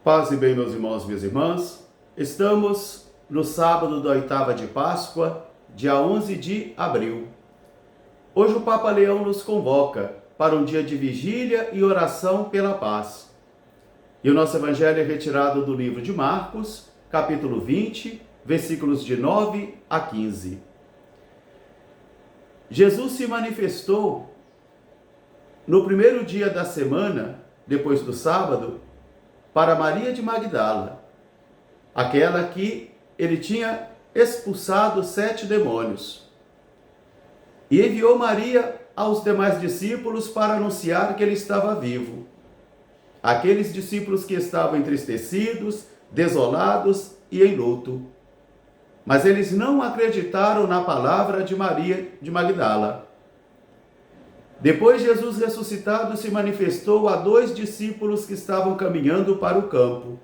Paz e bem, meus irmãos e minhas irmãs. Estamos no sábado da oitava de Páscoa, dia 11 de abril. Hoje o Papa Leão nos convoca para um dia de vigília e oração pela paz. E o nosso evangelho é retirado do livro de Marcos, capítulo 20, versículos de 9 a 15. Jesus se manifestou no primeiro dia da semana, depois do sábado, para Maria de Magdala, aquela que ele tinha expulsado 7 demônios. E enviou Maria aos demais discípulos para anunciar que ele estava vivo. Aqueles discípulos que estavam entristecidos, desolados e em luto. Mas eles não acreditaram na palavra de Maria de Magdala. Depois, Jesus ressuscitado se manifestou a 2 discípulos que estavam caminhando para o campo.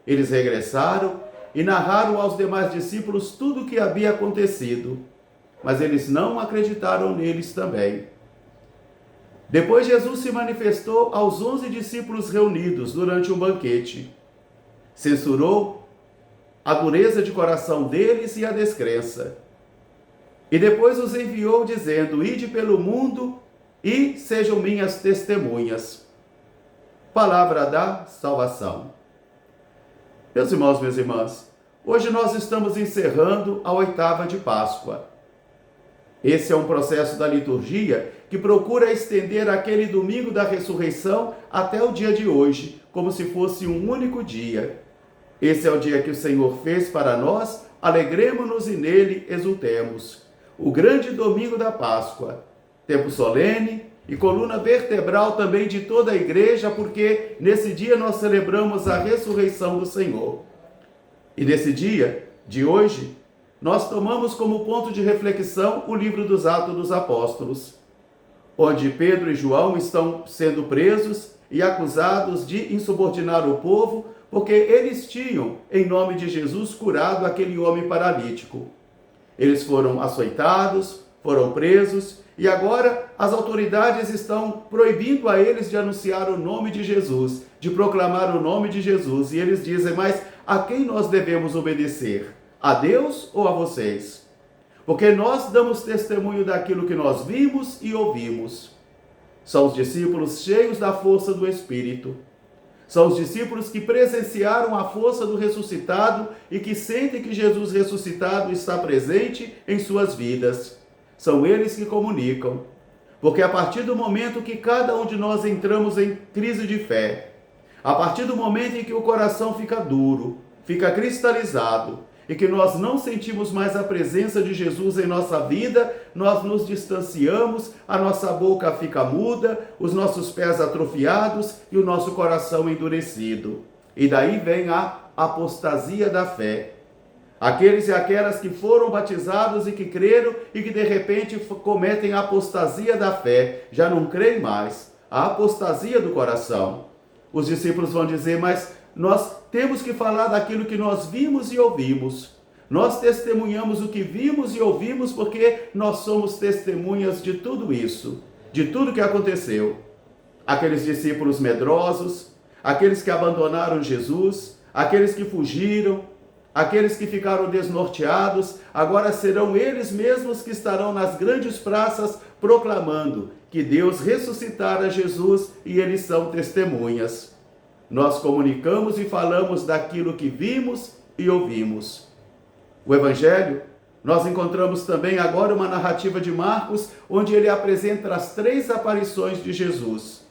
Eles regressaram e narraram aos demais discípulos tudo o que havia acontecido, mas eles não acreditaram neles também. Depois, Jesus se manifestou aos 11 discípulos reunidos durante um banquete. Censurou a dureza de coração deles e a descrença. E depois os enviou dizendo: Ide pelo mundo e sejam minhas testemunhas. Palavra da salvação. Meus irmãos, minhas irmãs, hoje nós estamos encerrando a oitava de Páscoa. Esse é um processo da liturgia que procura estender aquele domingo da ressurreição até o dia de hoje, como se fosse um único dia. Esse é o dia que o Senhor fez para nós, alegremo-nos e nele exultemos. O grande domingo da Páscoa. Tempo solene e coluna vertebral também de toda a igreja, porque nesse dia nós celebramos a ressurreição do Senhor. E nesse dia de hoje, nós tomamos como ponto de reflexão o livro dos Atos dos Apóstolos, onde Pedro e João estão sendo presos e acusados de insubordinar o povo, porque eles tinham, em nome de Jesus, curado aquele homem paralítico. Eles foram açoitados, foram presos, e agora as autoridades estão proibindo a eles de anunciar o nome de Jesus, de proclamar o nome de Jesus. E eles dizem: mas a quem nós devemos obedecer? A Deus ou a vocês? Porque nós damos testemunho daquilo que nós vimos e ouvimos. São os discípulos cheios da força do Espírito. São os discípulos que presenciaram a força do ressuscitado e que sentem que Jesus ressuscitado está presente em suas vidas. São eles que comunicam, porque a partir do momento que cada um de nós entramos em crise de fé, a partir do momento em que o coração fica duro, fica cristalizado, e que nós não sentimos mais a presença de Jesus em nossa vida, nós nos distanciamos, a nossa boca fica muda, os nossos pés atrofiados e o nosso coração endurecido. E daí vem a apostasia da fé. Aqueles e aquelas que foram batizados e que creram e que de repente cometem a apostasia da fé, já não creem mais, a apostasia do coração. Os discípulos vão dizer: mas nós temos que falar daquilo que nós vimos e ouvimos. Nós testemunhamos o que vimos e ouvimos porque nós somos testemunhas de tudo isso, de tudo que aconteceu. Aqueles discípulos medrosos, aqueles que abandonaram Jesus, aqueles que fugiram, aqueles que ficaram desnorteados, agora serão eles mesmos que estarão nas grandes praças proclamando que Deus ressuscitara Jesus e eles são testemunhas. Nós comunicamos e falamos daquilo que vimos e ouvimos. O Evangelho, nós encontramos também agora uma narrativa de Marcos, onde ele apresenta as 3 aparições de Jesus.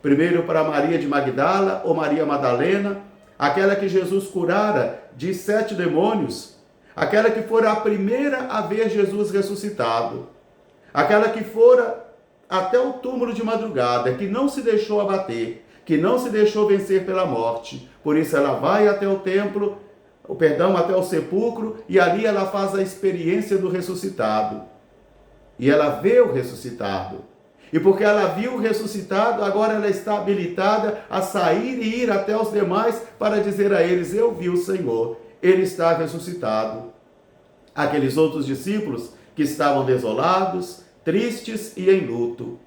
Primeiro para Maria de Magdala ou Maria Madalena, aquela que Jesus curara de 7 demônios, aquela que fora a primeira a ver Jesus ressuscitado, aquela que fora até o túmulo de madrugada, que não se deixou abater, que não se deixou vencer pela morte. Por isso ela vai até o templo, até o sepulcro, e ali ela faz a experiência do ressuscitado. E ela vê o ressuscitado. E porque ela viu o ressuscitado, agora ela está habilitada a sair e ir até os demais para dizer a eles: eu vi o Senhor, ele está ressuscitado. Aqueles outros discípulos que estavam desolados, tristes e em luto.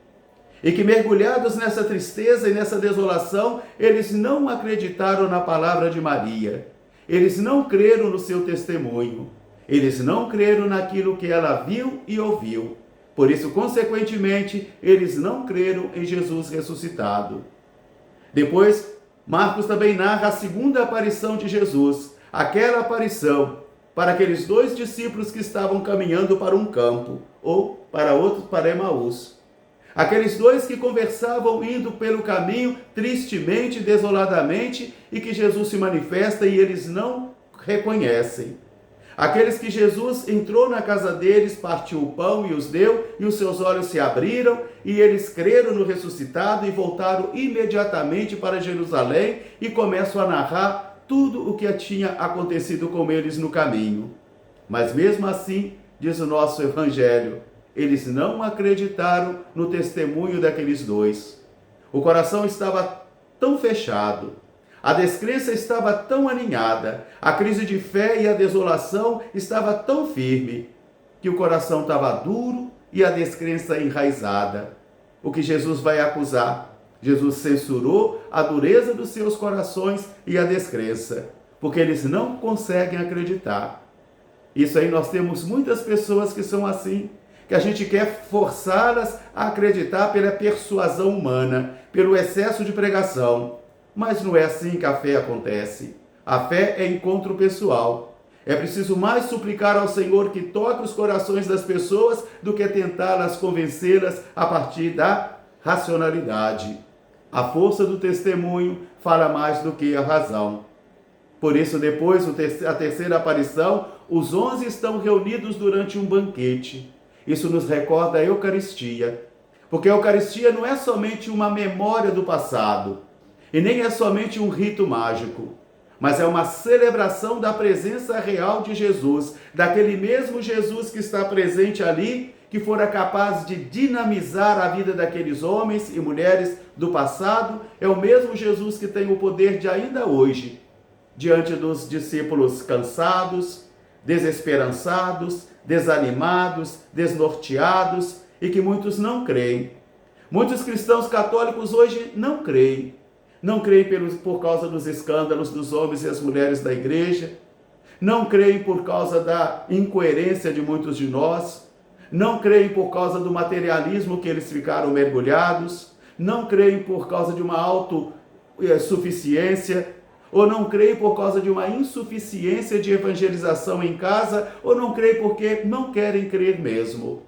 E que, mergulhados nessa tristeza e nessa desolação, eles não acreditaram na palavra de Maria. Eles não creram no seu testemunho. Eles não creram naquilo que ela viu e ouviu. Por isso, consequentemente, eles não creram em Jesus ressuscitado. Depois, Marcos também narra a segunda aparição de Jesus. Aquela aparição para aqueles 2 discípulos que estavam caminhando para um campo, ou para outros, para Emaús. Aqueles 2 que conversavam indo pelo caminho, tristemente, desoladamente, e que Jesus se manifesta e eles não reconhecem. Aqueles que Jesus entrou na casa deles, partiu o pão e os deu, e os seus olhos se abriram, e eles creram no ressuscitado e voltaram imediatamente para Jerusalém e começam a narrar tudo o que tinha acontecido com eles no caminho. Mas mesmo assim, diz o nosso Evangelho, eles não acreditaram no testemunho daqueles 2. O coração estava tão fechado, a descrença estava tão aninhada, a crise de fé e a desolação estava tão firme, que o coração estava duro e a descrença enraizada. O que Jesus vai acusar? Jesus censurou a dureza dos seus corações e a descrença, porque eles não conseguem acreditar. Isso aí nós temos muitas pessoas que são assim, que a gente quer forçá-las a acreditar pela persuasão humana, pelo excesso de pregação. Mas não é assim que a fé acontece. A fé é encontro pessoal. É preciso mais suplicar ao Senhor que toque os corações das pessoas do que tentá-las convencê-las a partir da racionalidade. A força do testemunho fala mais do que a razão. Por isso, depois a terceira aparição, os 11 estão reunidos durante um banquete. Isso nos recorda a Eucaristia. Porque a Eucaristia não é somente uma memória do passado, e nem é somente um rito mágico, mas é uma celebração da presença real de Jesus, daquele mesmo Jesus que está presente ali, que fora capaz de dinamizar a vida daqueles homens e mulheres do passado, é o mesmo Jesus que tem o poder de ainda hoje, diante dos discípulos cansados, desesperançados, desanimados, desnorteados e que muitos não creem. Muitos cristãos católicos hoje não creem. Não creem por causa dos escândalos dos homens e as mulheres da igreja. Não creem por causa da incoerência de muitos de nós. Não creem por causa do materialismo que eles ficaram mergulhados. Não creem por causa de uma autossuficiência. Ou não creem por causa de uma insuficiência de evangelização em casa. Ou não creem porque não querem crer mesmo.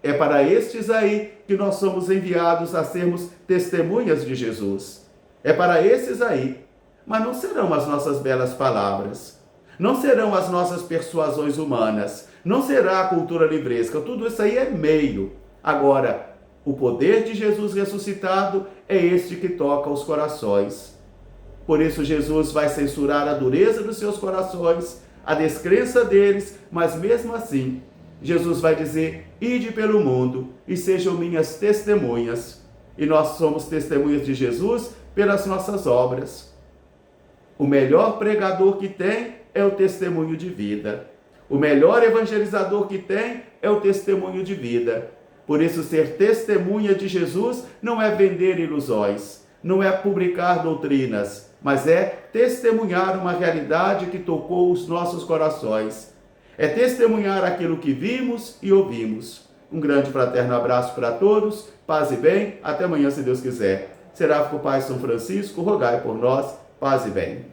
É para estes aí que nós somos enviados a sermos testemunhas de Jesus. É para esses aí. Mas não serão as nossas belas palavras. Não serão as nossas persuasões humanas. Não será a cultura livresca. Tudo isso aí é meio. Agora, o poder de Jesus ressuscitado é este que toca os corações. Por isso Jesus vai censurar a dureza dos seus corações, a descrença deles, mas mesmo assim, Jesus vai dizer: ide pelo mundo e sejam minhas testemunhas. E nós somos testemunhas de Jesus pelas nossas obras. O melhor pregador que tem é o testemunho de vida. O melhor evangelizador que tem é o testemunho de vida. Por isso, ser testemunha de Jesus não é vender ilusões, não é publicar doutrinas, mas é testemunhar uma realidade que tocou os nossos corações. É testemunhar aquilo que vimos e ouvimos. Um grande fraterno abraço para todos, paz e bem, até amanhã se Deus quiser. Seráfico Pai São Francisco, rogai por nós, paz e bem.